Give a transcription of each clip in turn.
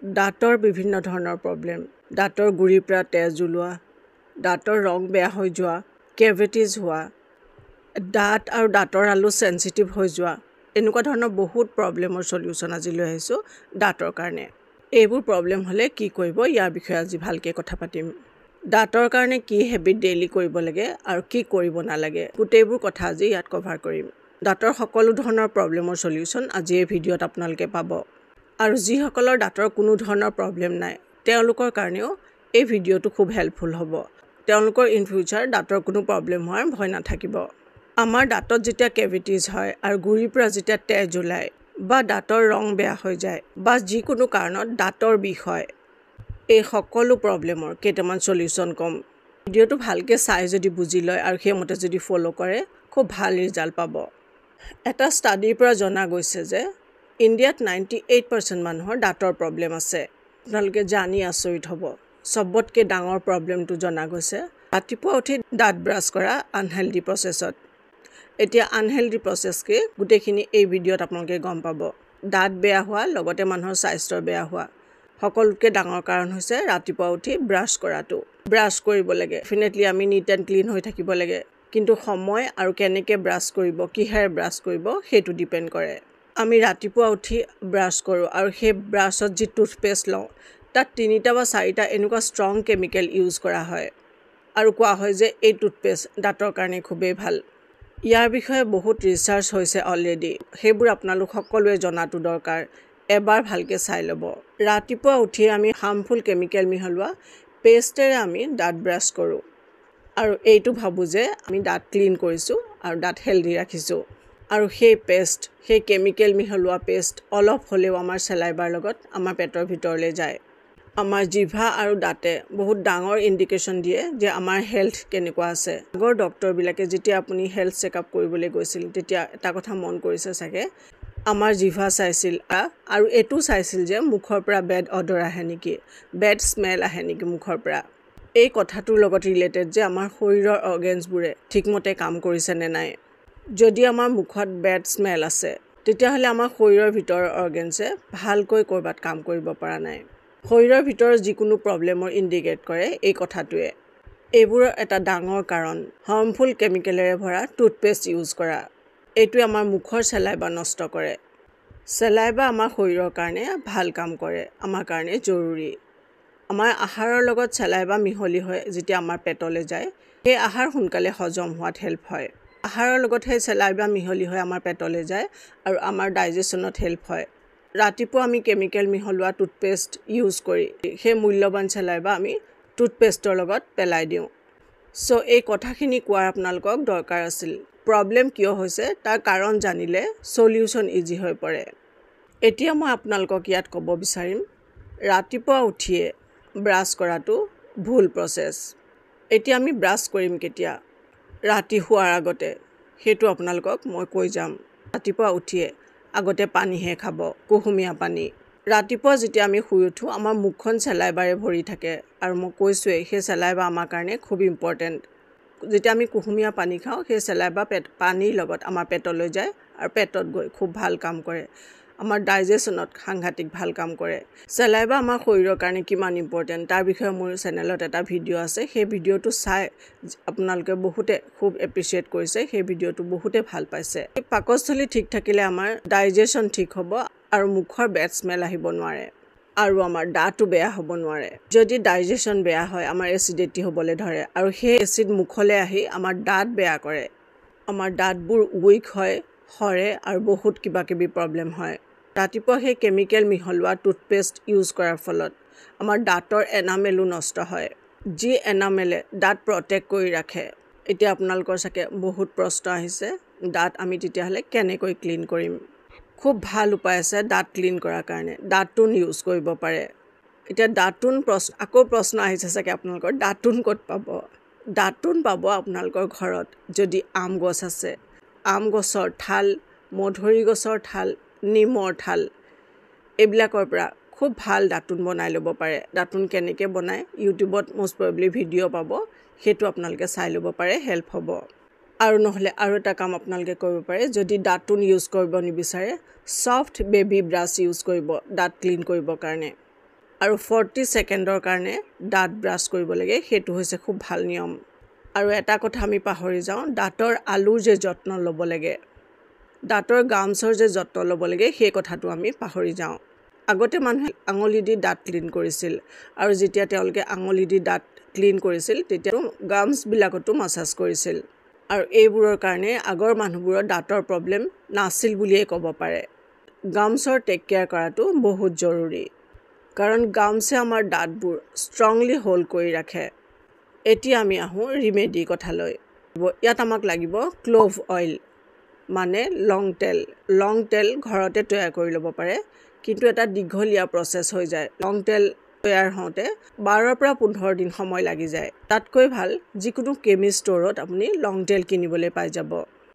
দাঁতৰ বিভিন্ন ধৰণৰ প্ৰব্লেম, দাঁতৰ গুৰিৰ পৰা তেজ ওলোৱা, দাঁতৰ ৰং বেয়া হৈ যোৱা, কেভিটিজ হোৱা, দাঁত আৰু দাঁতৰ আলু চেঞ্চিটিভ হৈ যোৱা, এনেকুৱা ধৰণৰ বহুত প্ৰব্লেমৰ সলিউশ্যন আজি লৈ আহিছোঁ দাঁতৰ কাৰণে। এইবোৰ প্ৰব্লেম হ'লে কি কৰিব ইয়াৰ বিষয়ে আজি ভালকৈ কথা পাতিম। দাঁতৰ কাৰণে কি হেবিট ডেইলি কৰিব লাগে আৰু কি কৰিব নালাগে, গোটেইবোৰ কথা আজি ইয়াত কভাৰ কৰিম। দাঁতৰ সকলো ধৰণৰ প্ৰব্লেমৰ সলিউশ্যন আজি এই ভিডিঅ'ত আপোনালোকে পাব। আৰু যিসকলৰ দাঁতৰ কোনো ধৰণৰ প্ৰব্লেম নাই তেওঁলোকৰ কাৰণেও এই ভিডিঅ'টো খুব হেল্পফুল হ'ব। তেওঁলোকৰ ইন ফিউচাৰ দাঁতৰ কোনো প্ৰব্লেম হোৱাৰ ভয় নাথাকিব। আমাৰ দাঁতত যেতিয়া কেভিটিজ হয় আৰু গুৰিৰ পৰা যেতিয়া তেজ ওলায় বা দাঁতৰ ৰং বেয়া হৈ যায় বা যিকোনো কাৰণত দাঁতৰ বিষ হয়, এই সকলো প্ৰব্লেমৰ কেইটামান সলিউশ্যন ক'ম। ভিডিঅ'টো ভালকৈ চাই যদি বুজি লয় আৰু সেইমতে যদি ফ'ল' কৰে খুব ভাল ৰিজাল্ট পাব। এটা ষ্টাডিৰ পৰা জনা গৈছে যে ইণ্ডিয়াত 98% মানুহৰ দাঁতৰ প্ৰব্লেম আছে। আপোনালোকে জানি আচৰিত হ'ব। চবতকৈ ডাঙৰ প্ৰব্লেমটো জনা গৈছে ৰাতিপুৱা উঠি দাঁত ব্ৰাছ কৰা আনহেল্ডি প্ৰচেছত। এতিয়া আনহেল্ডি প্ৰচেছকে গোটেইখিনি এই ভিডিঅ'ত আপোনালোকে গম পাব। দাঁত বেয়া হোৱা লগতে মানুহৰ স্বাস্থ্যৰ বেয়া হোৱা সকলোতকৈ ডাঙৰ কাৰণ হৈছে ৰাতিপুৱা উঠি ব্ৰাছ কৰাটো। ব্ৰাছ কৰিব লাগে, ডেফিনেটলি আমি নিট এণ্ড ক্লিন হৈ থাকিব লাগে, কিন্তু সময় আৰু কেনেকৈ ব্ৰাছ কৰিব, কিহেৰে ব্ৰাছ কৰিব সেইটো ডিপেণ্ড কৰে। আমি ৰাতিপুৱা উঠি ব্ৰাছ কৰোঁ আৰু সেই ব্ৰাছত যি টুথপেষ্ট লওঁ তাত 3টা বা 4টা এনেকুৱা ষ্ট্ৰং কেমিকেল ইউজ কৰা হয় আৰু কোৱা হয় যে এই টুথপেষ্ট দাঁতৰ কাৰণে খুবেই ভাল। ইয়াৰ বিষয়ে বহুত ৰিচাৰ্চ হৈছে অলৰেডি, সেইবোৰ আপোনালোক সকলোৱে জনাটো দৰকাৰ। এবাৰ ভালকৈ চাই ল'ব। ৰাতিপুৱা উঠি আমি হাৰ্মফুল কেমিকেল মিহলোৱা পেষ্টেৰে আমি দাঁত ব্ৰাছ কৰোঁ আৰু এইটো ভাবোঁ যে আমি দাঁত ক্লিন কৰিছোঁ আৰু দাঁত হেল্ডি ৰাখিছোঁ। আৰু সেই পেষ্ট, সেই কেমিকেল মিহলোৱা পেষ্ট অলপ হ'লেও আমাৰ চেলাইবাৰ লগত আমাৰ পেটৰ ভিতৰলৈ যায়। আমাৰ জিভা আৰু দাঁতে বহুত ডাঙৰ ইণ্ডিকেশ্যন দিয়ে যে আমাৰ হেল্থ কেনেকুৱা আছে। আগৰ ডক্টৰবিলাকে যেতিয়া আপুনি হেল্থ চেকআপ কৰিবলৈ গৈছিল তেতিয়া এটা কথা মন কৰিছে চাগে, আমাৰ জিভা চাইছিল আৰু এইটো চাইছিল যে মুখৰ পৰা বেড অডৰ আহে নেকি, বেড স্মেল আহে নেকি মুখৰ পৰা। এই কথাটোৰ লগত ৰিলেটেড যে আমাৰ শৰীৰৰ অৰ্গেনছবোৰে ঠিকমতে কাম কৰিছে নে নাই। যদি আমাৰ মুখত বেড স্মেল আছে তেতিয়াহ'লে আমাৰ শৰীৰৰ ভিতৰৰ অৰ্গেনছে ভালকৈ ক'ৰবাত কাম কৰিব পৰা নাই। শৰীৰৰ ভিতৰৰ যিকোনো প্ৰব্লেমৰ ইণ্ডিকেট কৰে এই কথাটোৱে। এইবোৰৰ এটা ডাঙৰ কাৰণ হাৰ্মফুল কেমিকেলেৰে ভৰা টুথপেষ্ট ইউজ কৰা। এইটোৱে আমাৰ মুখৰ চেলাইবা নষ্ট কৰে। চেলাইবা আমাৰ শৰীৰৰ কাৰণে ভাল কাম কৰে, আমাৰ কাৰণে জৰুৰী। আমাৰ আহাৰৰ লগত চেলাইবা মিহলি হৈ যেতিয়া আমাৰ পেটলৈ যায় সেই আহাৰ সোনকালে হজম হোৱাত হেল্প হয়। আহাৰৰ লগত সেই চেলাইবা মিহলি হৈ আমাৰ পেটলৈ যায় আৰু আমাৰ ডাইজেশ্যনত হেল্প হয়। ৰাতিপুৱা আমি কেমিকেল মিহলোৱা টুথপেষ্ট ইউজ কৰি সেই মূল্যৱান চেলাইবা আমি টুথপেষ্টৰ লগত পেলাই দিওঁ। চ' এই কথাখিনি কোৱাৰ আপোনালোকক দৰকাৰ আছিল। প্ৰব্লেম কিয় হৈছে তাৰ কাৰণ জানিলে সলিউশ্যন ইজি হৈ পৰে। এতিয়া মই আপোনালোকক ইয়াত ক'ব বিচাৰিম ৰাতিপুৱা উঠিয়ে ব্ৰাছ কৰাটো ভুল প্ৰচেছ। এতিয়া আমি ব্ৰাছ কৰিম কেতিয়া? ৰাতি শোৱাৰ আগতে। সেইটো আপোনালোকক মই কৈ যাম। ৰাতিপুৱা উঠিয়ে আগতে পানীহে খাব, কুহুমীয়া পানী। ৰাতিপুৱা যেতিয়া আমি শুই উঠোঁ আমাৰ মুখখন চেলাইবাৰে ভৰি থাকে আৰু মই কৈছোঁৱেই সেই চেলাইবা আমাৰ কাৰণে খুব ইম্পৰ্টেণ্ট। যেতিয়া আমি কুহুমীয়া পানী খাওঁ সেই চেলাইবা পানীৰ লগত আমাৰ পেটলৈ যায় আৰু পেটত গৈ খুব ভাল কাম কৰে। আমাৰ ডাইজেশ্যনত সাংঘাতিক ভাল কাম কৰে। চেলাইবা আমাৰ শৰীৰৰ কাৰণে কিমান ইম্পৰ্টেণ্ট তাৰ বিষয়ে মোৰ চেনেলত এটা ভিডিঅ' আছে। সেই ভিডিঅ'টো চাই আপোনালোকে বহুতে খুব এপ্ৰিচিয়েট কৰিছে, সেই ভিডিঅ'টো বহুতে ভাল পাইছে। পাকস্থলী ঠিক থাকিলে আমাৰ ডাইজেশ্যন ঠিক হ'ব আৰু মুখৰ বেড স্মেল আহিব নোৱাৰে আৰু আমাৰ দাঁতো বেয়া হ'ব নোৱাৰে। যদি ডাইজেশ্যন বেয়া হয় আমাৰ এচিডিটি হ'বলৈ ধৰে আৰু সেই এচিড মুখলৈ আহি আমাৰ দাঁত বেয়া কৰে। আমাৰ দাঁতবোৰ উইক হয়, সৰে আৰু বহুত কিবা কিবি প্ৰব্লেম হয়। ৰাতিপুৱা সেই কেমিকেল মিহলোৱা টুথপেষ্ট ইউজ কৰাৰ ফলত আমাৰ দাঁতৰ এনামেলো নষ্ট হয়, যি এনামেলে দাঁত প্ৰটেক্ট কৰি ৰাখে। এতিয়া আপোনালোকৰ চাগে বহুত প্ৰশ্ন আহিছে দাঁত আমি তেতিয়াহ'লে কেনেকৈ ক্লিন কৰিম। খুব ভাল উপায় আছে দাঁত ক্লিন কৰাৰ কাৰণে। দাঁতটোন ইউজ কৰিব পাৰে। এতিয়া দাঁতটোন আকৌ প্ৰশ্ন আহিছে চাগে আপোনালোকৰ দাঁতটোন ক'ত পাব? দাঁতটোন পাব আপোনালোকৰ ঘৰত যদি আম গছ আছে। আম গছৰ ঠাল, মধুৰি গছৰ ঠাল, নিমৰ ঠাল এইবিলাকৰ পৰা খুব ভাল দাঁতোন বনাই ল'ব পাৰে। দাঁতোন কেনেকৈ বনায় ইউটিউবত মষ্ট প্ৰবেবলি ভিডিঅ' পাব, সেইটো আপোনালোকে চাই ল'ব পাৰে, হেল্প হ'ব। আৰু নহ'লে আৰু এটা কাম আপোনালোকে কৰিব পাৰে, যদি দাঁতোন ইউজ কৰিব নিবিচাৰে ছফ্ট বেবী ব্ৰাছ ইউজ কৰিব দাঁত ক্লিন কৰিবৰ কাৰণে। আৰু 40 ছেকেণ্ডৰ কাৰণে দাঁত ব্ৰাছ কৰিব লাগে সেইটো হৈছে খুব ভাল নিয়ম আৰু এটা কথা আমি পাহৰি যাওঁ দাঁতৰ আলুৰ যে যত্ন ল'ব লাগে দাঁতৰ গামছৰ যে যত্ন ল'ব লাগে সেই কথাটো আমি পাহৰি যাওঁ আগতে মানুহে আঙুলি দি দাঁত ক্লিন কৰিছিল আৰু যেতিয়া তেওঁলোকে আঙুলি দি দাঁত ক্লিন কৰিছিল তেতিয়া গামছবিলাকতো মাছাজ কৰিছিল আৰু এইবোৰৰ কাৰণে আগৰ মানুহবোৰৰ দাঁতৰ প্ৰব্লেম নাছিল বুলিয়ে ক'ব পাৰে গামছৰ টেক কেয়াৰ কৰাটো বহুত জৰুৰী কাৰণ গামছে আমাৰ দাঁতবোৰ ষ্ট্ৰংলি হোল্ড কৰি ৰাখে এতিয়া আমি আহোঁ ৰিমেডি কথালৈ ইয়াত আমাক লাগিব ক্লোভ অইল মানে লং তেল ঘৰতে তৈয়াৰ কৰি ল'ব পাৰে কিন্তু এটা দীঘলীয়া প্ৰচেছ হৈ যায় লং তেল তৈয়াৰ হওঁতে 12 পৰা 15 দিন সময় লাগি যায় তাতকৈ ভাল যিকোনো কেমিষ্ট ষ্টৰত আপুনি লং তেল কিনিবলৈ পাই যাব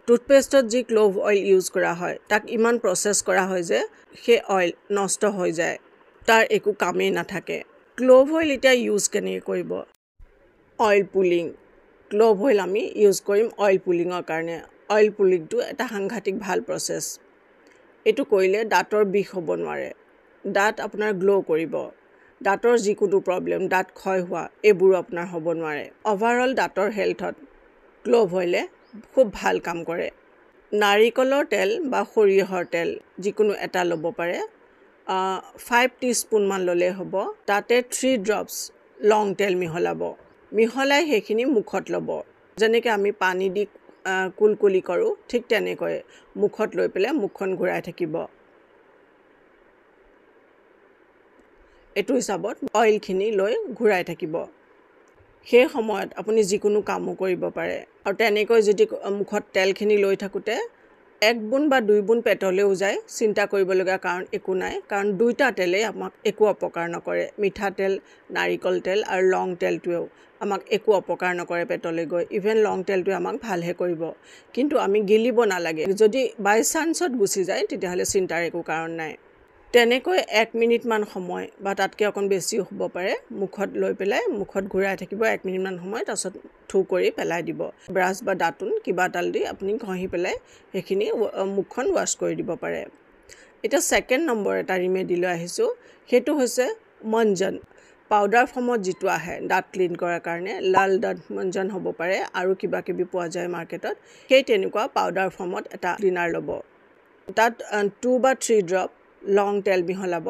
টুথপেষ্টত যি ক্লোভ অইল ইউজ কৰা হয় তাক ইমান প্ৰচেছ কৰা হয় যে সেই অইল নষ্ট হৈ যায় তাৰ একো কামেই নাথাকে ক্লোভ অইল এতিয়া ইউজ কেনেকৈ কৰিব অইল পুলিং ক্লোভ অইল আমি ইউজ কৰিম অইল পুলিঙৰ কাৰণে অইল পুলিংটো এটা সাংঘাতিক ভাল প্ৰচেছ এইটো কৰিলে দাঁতৰ বিষ হ'ব নোৱাৰে দাঁত আপোনাৰ গ্ল' কৰিব দাঁতৰ যিকোনো প্ৰব্লেম দাঁত ক্ষয় হোৱা এইবোৰো আপোনাৰ হ'ব নোৱাৰে অভাৰঅল দাঁতৰ হেল্থত ক্লোভ অইলে খুব ভাল কাম কৰে নাৰিকলৰ তেল বা সৰিয়হৰ তেল যিকোনো এটা ল'ব পাৰে 5 টিস্পুনমান ল'লে হ'ব তাতে 3 ড্ৰপছ লং তেল মিহলাই সেইখিনি মুখত ল'ব যেনেকৈ আমি পানী দি কুলকুলি কৰোঁ ঠিক তেনেকৈ মুখত লৈ পেলাই মুখখন ঘূৰাই থাকিব এইটো হিচাপত অইলখিনি লৈ ঘূৰাই থাকিব সেই সময়ত আপুনি যিকোনো কামো কৰিব পাৰে আৰু তেনেকৈ যদি মুখত তেলখিনি লৈ থাকোঁতে 1 বুন বা 2 বুন পেটলৈও যায় চিন্তা কৰিবলগীয়া কাৰণ একো নাই কাৰণ দুইটা তেলেই আমাক একো অপকাৰ নকৰে মিঠাতেল নাৰিকল তেল আৰু লং তেলটোৱেও আমাক একো অপকাৰ নকৰে পেটলৈ গৈ ইভেন লং তেলটোৱে আমাক ভালহে কৰিব কিন্তু আমি গিলিব নালাগে যদি বাই চান্সত গুচি যায় তেতিয়াহ'লে চিন্তাৰ একো কাৰণ নাই তেনেকৈ 1 মিনিটমান সময় বা তাতকৈ অকণ বেছিও হ'ব পাৰে মুখত লৈ পেলাই মুখত ঘূৰাই থাকিব 1 মিনিটমান সময় তাৰপিছত থু কৰি পেলাই দিব ব্ৰাছ বা দাঁতোন কিবা এডাল দি আপুনি ঘঁহি পেলাই সেইখিনি মুখখন ৱাছ কৰি দিব পাৰে এতিয়া ছেকেণ্ড নম্বৰ এটা ৰিমেডি লৈ আহিছোঁ সেইটো হৈছে মঞ্জন পাউডাৰ ফৰ্মত যিটো আহে দাঁত ক্লিন কৰাৰ কাৰণে লাল দাঁত মঞ্জন হ'ব পাৰে আৰু কিবা কিবি পোৱা যায় মাৰ্কেটত সেই তেনেকুৱা পাউডাৰ ফৰ্মত এটা ক্লিনাৰ ল'ব তাত 2 বা 3 ড্ৰপ লং তেল মিহলাব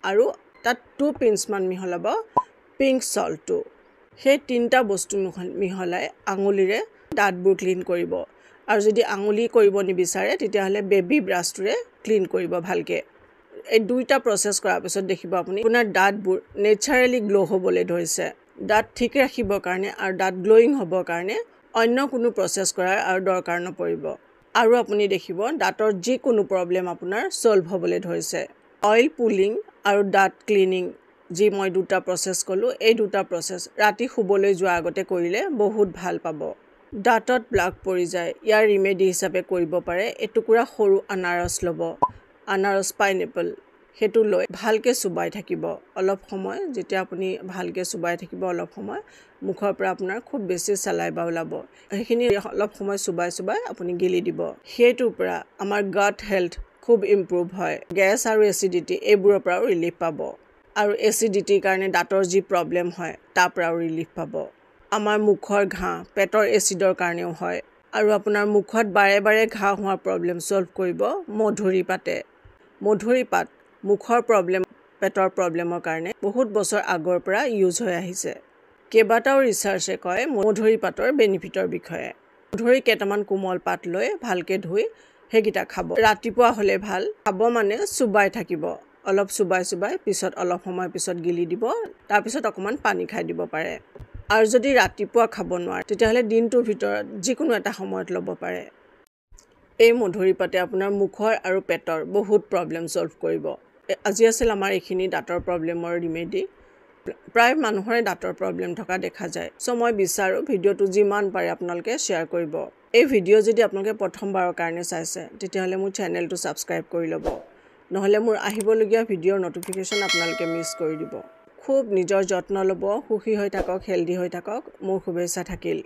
আৰু তাত 2 পিঞ্চমান মিহলাব পিংক সল্টটো সেই তিনিটা বস্তু মিহলাই আঙুলিৰে দাঁতবোৰ ক্লিন কৰিব আৰু যদি আঙুলি কৰিব নিবিচাৰে তেতিয়াহ'লে বেবী ব্ৰাছটোৰে ক্লিন কৰিব ভালকৈ এই দুইটা প্ৰচেছ কৰাৰ পিছত দেখিব আপুনি আপোনাৰ দাঁতবোৰ নেচাৰেলি গ্ল' হ'বলৈ ধৰিছে দাঁত ঠিক ৰাখিবৰ কাৰণে আৰু দাঁত গ্ল'য়িং হ'বৰ কাৰণে অন্য কোনো প্ৰচেছ কৰাৰ আৰু দৰকাৰ নপৰিব আৰু আপুনি দেখিব দাঁতৰ যিকোনো প্ৰব্লেম আপোনাৰ সলভ হ'বলৈ ধৰিছে অইল পুলিং আৰু দাঁত ক্লিনিং যি মই দুটা প্ৰচেছ ক'লোঁ এই দুটা প্ৰচেছ ৰাতি শুবলৈ যোৱাৰ আগতে কৰিলে বহুত ভাল পাব দাঁতত ব্লাক পৰি যায় ইয়াৰ ৰিমেডি হিচাপে কৰিব পাৰে এটুকুৰা সৰু আনাৰস ল'ব আনাৰস পাইনএপল সেইটো লৈ ভালকৈ চুবাই থাকিব অলপ সময় যেতিয়া আপুনি ভালকৈ চুবাই থাকিব অলপ সময় মুখৰ পৰা আপোনাৰ খুব বেছি চালাইবা ওলাব সেইখিনি অলপ সময় চুবাই আপুনি গিলি দিব সেইটোৰ পৰা আমাৰ গাট হেল্থ খুব ইম্প্ৰুভ হয় গেছ আৰু এচিডিটি এইবোৰৰ পৰাও ৰিলিফ পাব আৰু এচিডিটিৰ কাৰণে দাঁতৰ যি প্ৰব্লেম হয় তাৰ পৰাও ৰিলিফ পাব আমাৰ মুখৰ ঘাঁ পেটৰ এচিডৰ কাৰণেও হয় আৰু আপোনাৰ মুখত বাৰে বাৰে ঘাঁ হোৱাৰ প্ৰব্লেম সলভ কৰিব মধুৰি পাত মুখৰ প্ৰব্লেম পেটৰ প্ৰব্লেমৰ কাৰণে বহুত বছৰ আগৰ পৰা ইউজ হৈ আহিছে কেইবাটাও ৰিচাৰ্চে কয় মধুৰি পাতৰ বেনিফিটৰ বিষয়ে মধুৰি কেইটামান কোমল পাত লৈ ভালকৈ ধুই সেইকেইটা খাব ৰাতিপুৱা হ'লে ভাল খাব মানে চুবাই থাকিব অলপ চুবাই পিছত অলপ সময় পিছত গিলি দিব তাৰপিছত অকণমান পানী খাই দিব পাৰে আৰু যদি ৰাতিপুৱা খাব নোৱাৰে তেতিয়াহ'লে দিনটোৰ ভিতৰত যিকোনো এটা সময়ত ল'ব পাৰে এই মধুৰি পাতে আপোনাৰ মুখৰ আৰু পেটৰ বহুত প্ৰব্লেম সলভ কৰিব আজি আছিল আমাৰ এইখিনি দাঁতৰ প্ৰব্লেমৰ ৰিমেডি প্ৰায় মানুহৰে দাঁতৰ প্ৰব্লেম থকা দেখা যায় চ' মই বিচাৰোঁ ভিডিঅ'টো যিমান পাৰে আপোনালোকে শ্বেয়াৰ কৰিব এই ভিডিঅ' যদি আপোনালোকে প্ৰথমবাৰৰ কাৰণে চাইছে তেতিয়াহ'লে মোৰ চেনেলটো ছাবস্ক্ৰাইব কৰি ল'ব নহ'লে মোৰ আহিবলগীয়া ভিডিঅ'ৰ নটিফিকেশ্যন আপোনালোকে মিছ কৰি দিব খুব নিজৰ যত্ন ল'ব সুখী হৈ থাকক হেল্ডি হৈ থাকক মোৰ শুভেচ্ছা থাকিল